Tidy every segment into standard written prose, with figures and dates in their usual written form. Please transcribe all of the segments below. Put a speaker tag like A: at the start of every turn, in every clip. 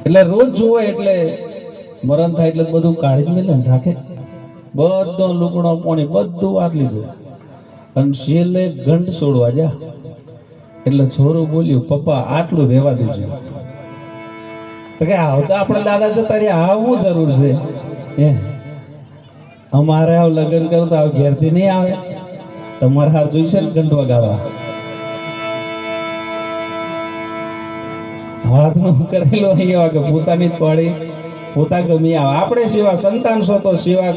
A: એટલે રોજ જોવે એટલે મરણ થાય એટલે બધું કાઢી મેલે ને રાખે, બધો લુગડો પાણી બધું વાર લીધું અને શેલે ઘંટ છોડવા જા એટલે છોરું બોલ્યું, પપ્પા આટલું રહેવા દેજો. તો કે આવ તો આપણે દાદા જતા રહ્યા, આવ શું જરૂર છે? અમારે આવ લગ્ન કરું તો આવ ઘેરથી નહીં આવે, તમારે હાર જોઈશે ને ઘંટ વગાડવા. હાથમાં કરેલો એવા કે પોતાની જ પાડી પોતા ગમી આવે. આપણે સેવા સંતાન છો તો સેવા,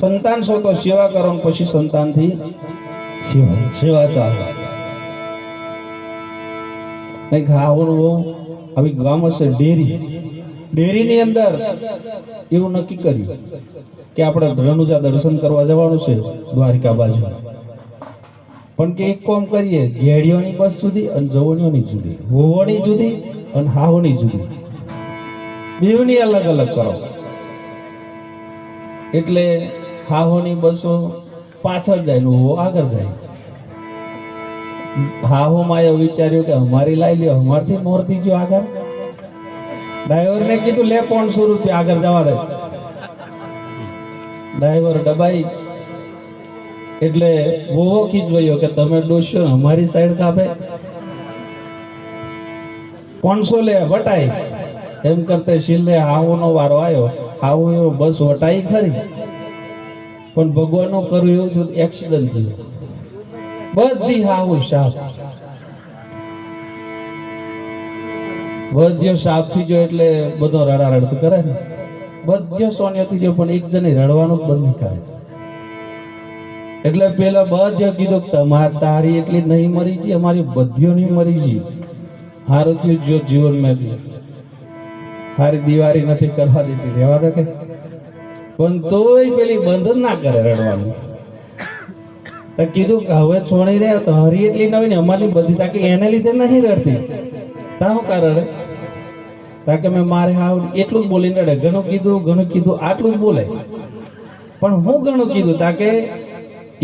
A: સંતાન છો તો સેવા કરો, પછી સંતાનથી સેવા ચાલે. કઈક આવું બહુ આવી ગામ હશે ડેરી, ડેરીની અંદર એવું નક્કી કર્યું કે આપણે રણુજા દર્શન કરવા જવાનું છે દ્વારિકા બાજુ, પણ કે એક કામ કરીએ, ઘેડિયોની બસ જુદી અને જવણીઓની જુદી, હોવોની જુદી અને હાહોની જુદી, બેવની અલગ અલગ કરો. એટલે હાહોની બસો પાછળ જાય ને હોવો આગળ જાય. હાહો માં એવું વિચાર્યું કે અમારી લાવી લ્યો, અમારથી મોરથી ગયો આગળ. ડ્રાઈવર ને કીધું લે 500 રૂપિયા આગળ જવા દે. ડ્રાઈવર દબાઈ એટલે વોવો ખીચવાયો કે તમે ડોસ્યો અમારી સાઈડ કાપે, 500 લે વટાઈ. એમ કરતે શીલે હાવો નો વારો આવ્યો. હાવો એવો બસ વટાઈ ખરી, પણ ભગવાનનું કર્યું એવું થયું, એક્સિડન્ટ થયું. બધી હાવું સાફ, બધ્યો સાફ થઈ ગયો એટલે બધો રડા રડતું કરે ને, બધ્યો સોનિયો થઈ ગયો પણ એક જણે રડવાનું જ બંધ નહીં કરે. એટલે પેલા બધ્યો કીધું તમારે તારી એટલી નહીં મરી છે, અમારી બધ્યો નહીં મરી છે. હારું થયું જો જીવન મેં હારી દિવાળી નથી કરવા દેતી, રહેવા દે કે. પણ તોય પેલી બંધ ના કરે રડવાનું. કીધું હવે છોડી રહ્યા તો હરી એટલી નવી ને અમારી બધી, તાકે એને લીધે નહીં રડતી. તારું કારણ તાકે મેં મારે હાવ એટલું જ બોલીને રડે. ઘણું કીધું આટલું જ બોલે, પણ હું ઘણું કીધું તાકે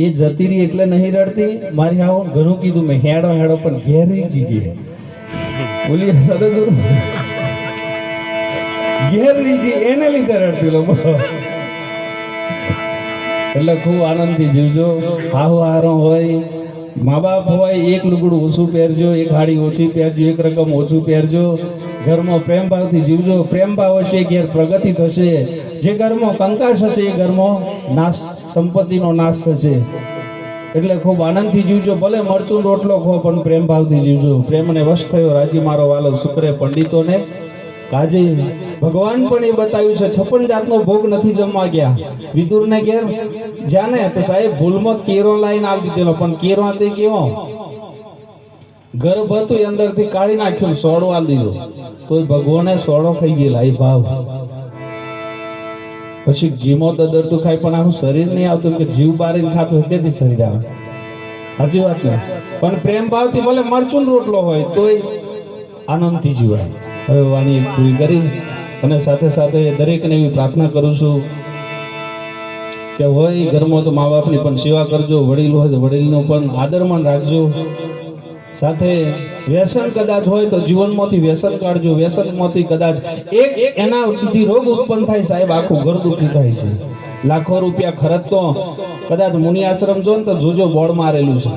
A: એ જતી રહી એટલે નહીં રડતી. મારી હાવ ઘણું કીધું મેં હેડો પણ ઘેરી જઈએ બોલી સદગુરુ ઘેરી જી એને લીધે રડતી લોકો. એટલે ખૂબ આનંદથી જીવજો. હાહુ હારો હોય, મા બાપ હોય, એક લુગડું ઓછું પહેરજો, એક હાડી ઓછી પહેરજો, એક રકમ ઓછું પહેરજો. ઘરમાં પ્રેમ ભાવથી જીવજો. પ્રેમ ભાવ હશે ઘેર પ્રગતિ થશે. જે ઘરમાં કંકાસ હશે એ ઘરમાં નાશ, સંપત્તિનો નાશ થશે. એટલે ખૂબ આનંદથી જીવજો. ભલે મરચું રોટલો ખો પણ પ્રેમ ભાવથી જીવજો. પ્રેમને વશ થયો રાજી મારો વાલો, શુક્રે પંડિતોને કાજે. ભગવાન પણ એ બતાવ્યું છે 56 જાતનો ભોગ નથી જમવા ગયા. વિદુરને ઘેર જાને તો સાહેબ ભૂલમાં કેરો લાઈન આવી દીધેલો, પણ કેરો તે કેવો ગર્ભ હતું અંદરથી કાઢી નાખ્યું, સોડો આલી દીધો, તો ભગવાને સોડો ખાઈ ગયેલા એ ભાવ. પછી જીમો દરતું ખાય પણ આનું શરીર નહીં આવતું, કે જીવ બારીને ખાતું તેથી શરીર આવે. સાચી વાત ને? પણ પ્રેમ ભાવથી ભલે મરચું રોટલો હોય તોય આનંદથી જીવાય. હવે વાણી પૂરી કરી અને સાથે સાથે દરેકને એવી પ્રાર્થના કરું છું કે હોય ઘરમાં તો મા બાપની પણ સેવા કરજો, વડીલ હોય તો વડીલનો પણ આદરમાન રાખજો. સાથે વ્યસન કદાચ હોય તો જીવનમાંથી વ્યસન કાઢજો. વ્યસનમાંથી કદાચ એક એનાથી રોગ ઉત્પન્ન થાય સાહેબ, આખું ઘર દુઃખી થાય છે. લાખો રૂપિયા ખર્ચતો કદાચ મુનિ આશ્રમ જો ને તો જોજો બોર્ડ મારેલું છે.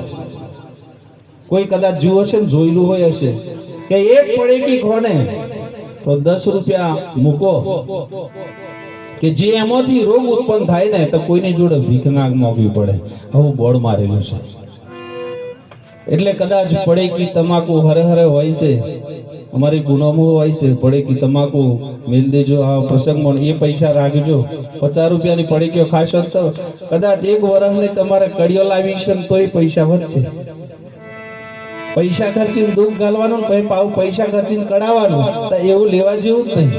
A: કોઈ કદાચ જીવ હશે ને જોયેલું હોય હશે કે એક પડેકી ખોને તો 10 રૂપિયા મૂકો, કે જે એમાંથી રોગ ઉત્પન્ન થાય ને તો કોઈની જોડે ભીખ ના માંગવી પડે. આવું બોર્ડ મારેલું છે. એટલે કદાચ પડેકી તમાકુ હરે હરે હોય છે, અમારી ગુનામાં હોય છે. પડેકી તમાકુ મેલ દેજો આ પ્રસંગમાં, એ પૈસા રાખજો. 50 રૂપિયાની પડેકીઓ ખાશો તો કદાચ 1 વર્ષની તમારે કડીઓ લાવી છે તોય પૈસા વધશે. પૈસા ખર્ચીને દુઃખ ગાલવાનું, પૈસા ખર્ચીને કઢાવવાનું, તો એવું લેવા જેવું જ નહીં.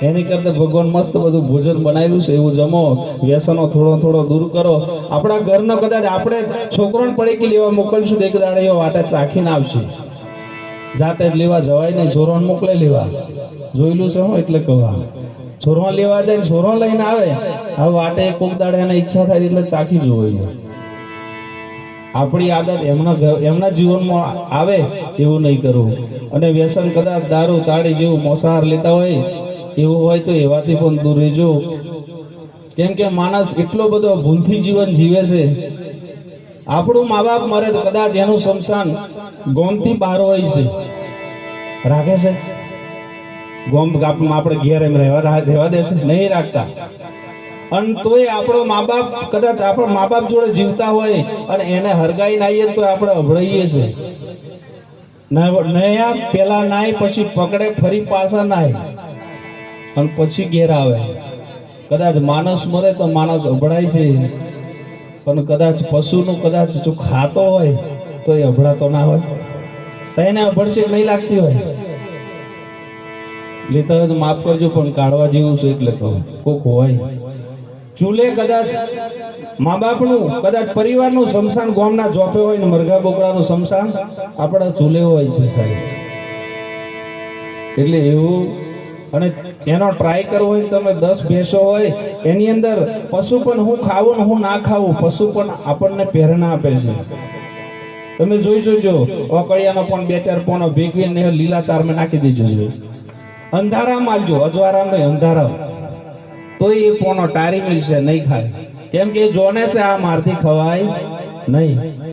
A: એની કરતા ભગવાન મસ્ત બધું ભોજન બનાવેલું છે એવું જમો. વ્યસનો થોડો દૂર કરો. આપણા ઘરનો કદાચ આપણે છોકરોને પડેકી લેવા મોકલશું, એક દાડે એવો વાટા ચાખીને આવશે. જાતે જ લેવા જવાય નહીં, છોરોને મોકલે લેવા. જોયેલું છે હું એટલે કહવા. છોરો લેવા જાય, છોરો લઈને આવે, હવે વાટે કોક દાડે એને ઈચ્છા થાય એટલે ચાખી જોવે. આપણી આદત એમના જીવનમાં આવે એવું નહીં કરવું. અને વ્યસન કદાચ દારૂ તાળી જેવું મોસાહાર લેતા હોય એવું હોય તો એવાથી પણ દૂર રહેજો. કેમ કે માણસ એટલો બધો ભૂલથી જીવન જીવે છે. આપણું મા બાપ મરે તો કદાચ એનું શમશાન ગોમથી બહાર હોય છે, રાખે છે ગોમ આપણે ઘેર એમ રહેવા દેશે નહીં રાખતા. અને તોય આપણો મા બાપ કદાચ આપણા મા બાપ જોડે જીવતા હોય અને એને હરગાઈને આવીએ તો આપણે અભળાઈએ છે. નયા પેલા નાય પછી પકડે ફરી પાછા નાય અને પછી ઘેર આવે. કદાચ માણસ મરે તો માણસ અભળાય છે, પણ કદાચ પશુનું કદાચ જો ખાતો હોય તો એ અભળાતો ના હોય. તો એને અભળશે નહીં લાગતી હોય. લેતા હોય તો માફ કરજો, પણ કાઢવા જેવું છે એટલે કહું. કોક હોય ચૂલે કદાચ મા બાપનું કદાચ પરિવારનું શમશાન ગામના જોપે હોય ને મરઘા બોકડાનું શમશાન આપણા ચૂલે હોય છે સાહેબ. એટલે એવું. અને એનો ટ્રાય કરવો હોય તમે 10 ભેંસો હોય એની અંદર પશુ પણ હું ખાવું ને હું ના ખાવું, પશુ પણ આપણને પ્રેરણા આપે છે. તમે જોઈ જોજો ઓકળિયાનો પણ 2-4 પોણો ભેગવીને લીલા ચારમાં નાખી દેજો. અંધારામાં આલજો, અજવારામાં નહીં, અંધારામાં. તો એ પોનો ટારી મિલશે નહીં ખાય. કેમ કે જોને છે આ મારથી ખવાય નહીં.